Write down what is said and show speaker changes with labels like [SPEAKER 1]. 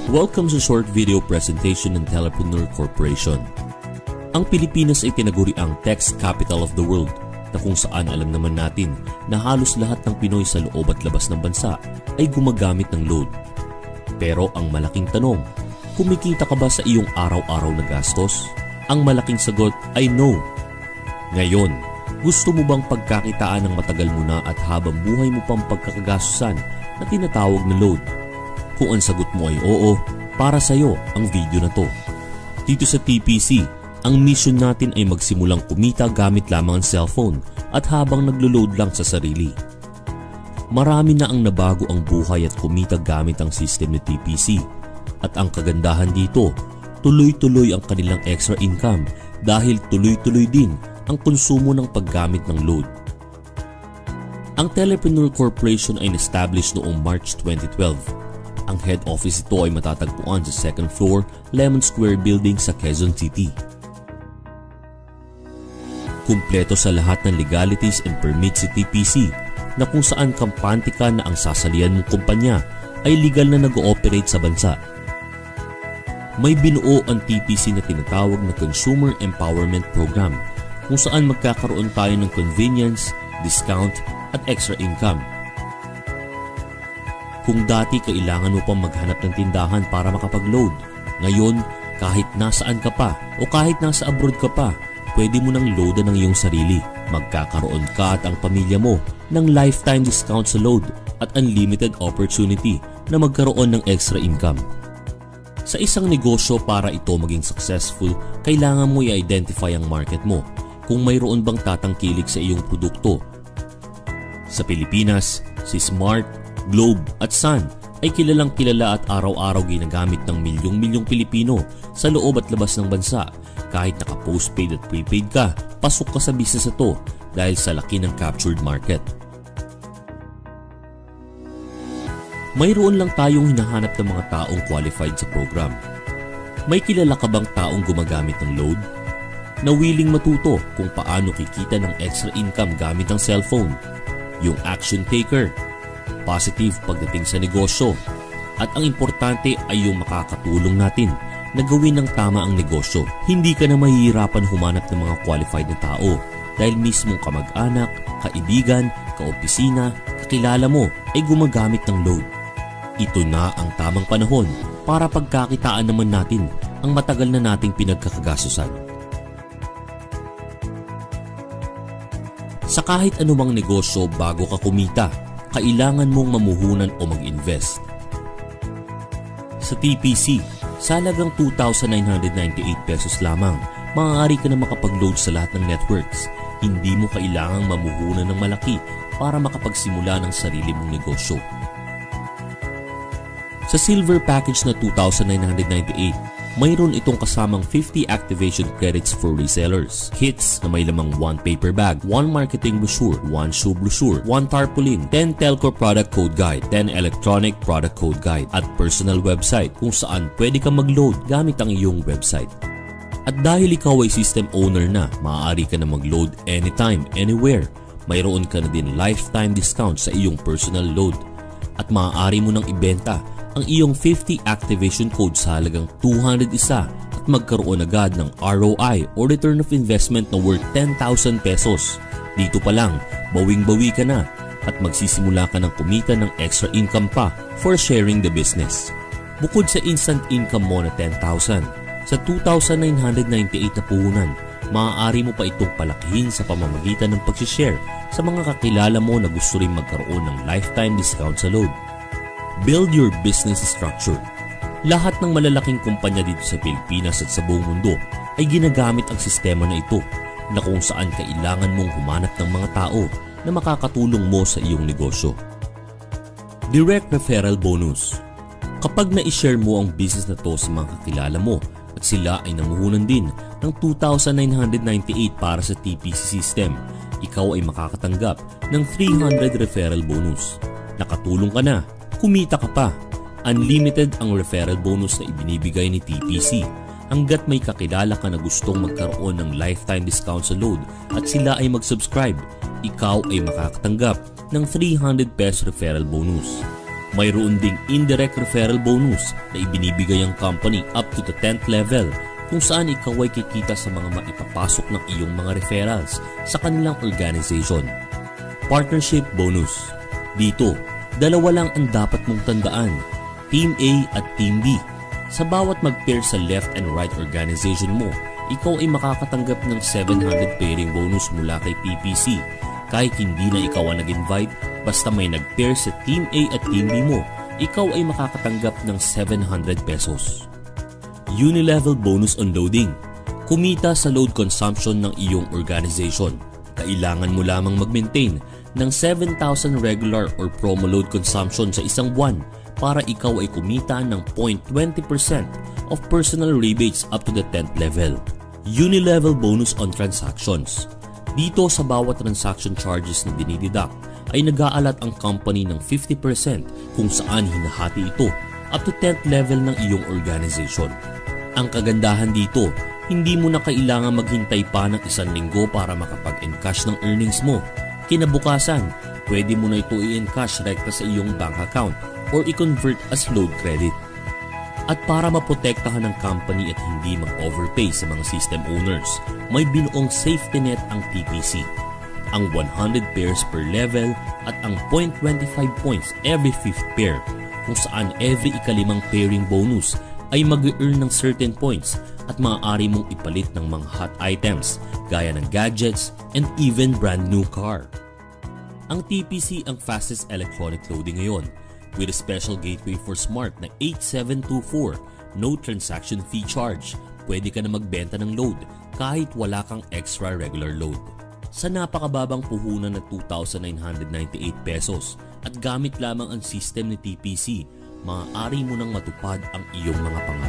[SPEAKER 1] Welcome sa short video presentation ng Telepreneur Corporation. Ang Pilipinas ay tinaguriang Tech Capital of the World na kung saan alam naman natin na halos lahat ng Pinoy sa loob at labas ng bansa ay gumagamit ng load. Pero ang malaking tanong, kumikita ka ba sa iyong araw-araw na gastos? Ang malaking sagot ay no. Ngayon, gusto mo bang pagkakitaan ng matagal mo na at habang buhay mo pang pagkakagastusan na tinatawag na load? Kung ang sagot mo ay oo, para sa iyo ang video na to. Dito sa TPC, ang mission natin ay magsimulang kumita gamit lamang ang cellphone at habang naglo-load lang sa sarili. Marami na ang nabago ang buhay at kumita gamit ang system ni TPC. At ang kagandahan dito, tuloy-tuloy ang kanilang extra income dahil tuloy-tuloy din ang konsumo ng paggamit ng load. Ang Telepreneur Corporation ay na-establish noong March 2012. Ang head office ito ay matatagpuan sa 2nd floor, Lemon Square Building sa Quezon City. Kumpleto sa lahat ng legalities and permits si TPC na kung saan kampante ka na ang sasalihan mong kumpanya ay legal na nag-ooperate sa bansa. May binuo ang TPC na tinatawag na Consumer Empowerment Program kung saan magkakaroon tayo ng convenience, discount at extra income. Kung dati kailangan mo pang maghanap ng tindahan para makapag-load, ngayon kahit nasaan ka pa o kahit nasa abroad ka pa, pwede mo nang loadan ng iyong sarili. Magkakaroon ka at ang pamilya mo ng lifetime discount sa load at unlimited opportunity na magkaroon ng extra income. Sa isang negosyo para ito maging successful, kailangan mo i-identify ang market mo kung mayroon bang tatangkilik sa iyong produkto. Sa Pilipinas, si Smart, Globe at Sun ay kilalang kilala at araw-araw ginagamit ng milyong-milyong Pilipino sa loob at labas ng bansa. Kahit naka-postpaid at prepaid ka, pasok ka sa business na to dahil sa laki ng captured market. Mayroon lang tayong hinahanap ng mga taong qualified sa program. May kilala ka bang taong gumagamit ng load? Na willing matuto kung paano kikita ng extra income gamit ang cellphone? Yung action taker, positive pagdating sa negosyo, at ang importante ay yung makakatulong natin na gawin ng tama ang negosyo. Hindi ka na mahihirapan humanap ng mga qualified na tao dahil mismong kamag-anak, kaibigan, kaopisina, kakilala mo ay gumagamit ng load. Ito na ang tamang panahon para pagkakitaan naman natin ang matagal na nating pinagkakagastusan. Sa kahit anumang negosyo bago ka kumita, kailangan mong mamuhunan o mag-invest. Sa TPC, sa halagang 2,998 pesos lamang, maaari ka na makapag-load sa lahat ng networks. Hindi mo kailangang mamuhunan ng malaki para makapagsimula ng sarili mong negosyo. Sa silver package na 2,998, mayroon itong kasamang 50 activation credits for resellers, kits na may lamang 1 paper bag, 1 marketing brochure, 1 shoe brochure, 1 tarpaulin, 10 telco product code guide, 10 electronic product code guide, at personal website kung saan pwede ka mag-load gamit ang iyong website. At dahil ikaw ay system owner na, maaari ka na mag-load anytime, anywhere. Mayroon ka na din lifetime discount sa iyong personal load. At maaari mo nang ibenta ang iyong 50 activation code sa halagang 201 at magkaroon agad ng ROI o return of investment na worth 10,000 pesos. Dito pa lang, bawing-bawi ka na at magsisimula ka ng kumita ng extra income pa for sharing the business. Bukod sa instant income mo na 10,000, sa 2,998 na puhunan, maaari mo pa itong palakihin sa pamamagitan ng pag-share sa mga kakilala mo na gusto rin magkaroon ng lifetime discount sa load. Build your business structure. Lahat ng malalaking kumpanya dito sa Pilipinas at sa buong mundo ay ginagamit ang sistema na ito na kung saan kailangan mong humanap ng mga tao na makakatulong mo sa iyong negosyo. Direct referral bonus. Kapag na-share mo ang business na to sa mga kakilala mo at sila ay namuhunan din ng 2,998 para sa TPC system, ikaw ay makakatanggap ng 300 referral bonus. Nakatulong ka na, kumita ka pa. Unlimited ang referral bonus na ibinibigay ni TPC hanggat may kakilala ka na gustong magkaroon ng lifetime discount sa load at sila ay mag-subscribe. Ikaw ay makakatanggap ng 300 peso referral bonus. Mayroon ding indirect referral bonus na ibinibigay ang company up to the 10th level kung saan ikaw ay kikita sa mga maipapasok ng iyong mga referrals sa kanilang organization. Partnership bonus. Dito, dalawa lang ang dapat mong tandaan, Team A at Team B. Sa bawat mag-pair sa left and right organization mo, ikaw ay makakatanggap ng 700 pairing bonus mula kay TPC. Kahit hindi na ikaw ang nag-invite, basta may nag-pair sa Team A at Team B mo, ikaw ay makakatanggap ng 700 pesos. Unilevel bonus on loading. Kumita sa load consumption ng iyong organization. Kailangan mo lamang mag-maintain ng 7,000 regular or promo load consumption sa isang buwan para ikaw ay kumita ng 0.20% of personal rebates up to the 10th level. Unilevel bonus on transactions. Dito sa bawat transaction charges na dinideduct ay nag-aalat ang company ng 50% kung saan hinahati ito up to 10th level ng iyong organization. Ang kagandahan dito, hindi mo na kailangan maghintay pa ng 1 linggo para makapag-encash ng earnings mo. Kinabukasan, pwede mo na ito i-encash rekta sa iyong bank account or i-convert as load credit. At para maprotektahan ng company at hindi mag-overpay sa mga system owners, may binuong safety net ang TPC. Ang 100 pairs per level at ang 0.25 points every 5th pair, kung saan every ika-5 pairing bonus ay mag-earn ng certain points at maaari mong ipalit ng mga hot items gaya ng gadgets and even brand new car. Ang TPC ang fastest electronic loading ngayon with a special gateway for Smart na 8724, no transaction fee charge. Pwede ka na magbenta ng load kahit wala kang extra regular load. Sa napakababang puhunan na 2,998 pesos at gamit lamang ang system ni TPC, maaari mo nang matupad ang iyong mga pangarap.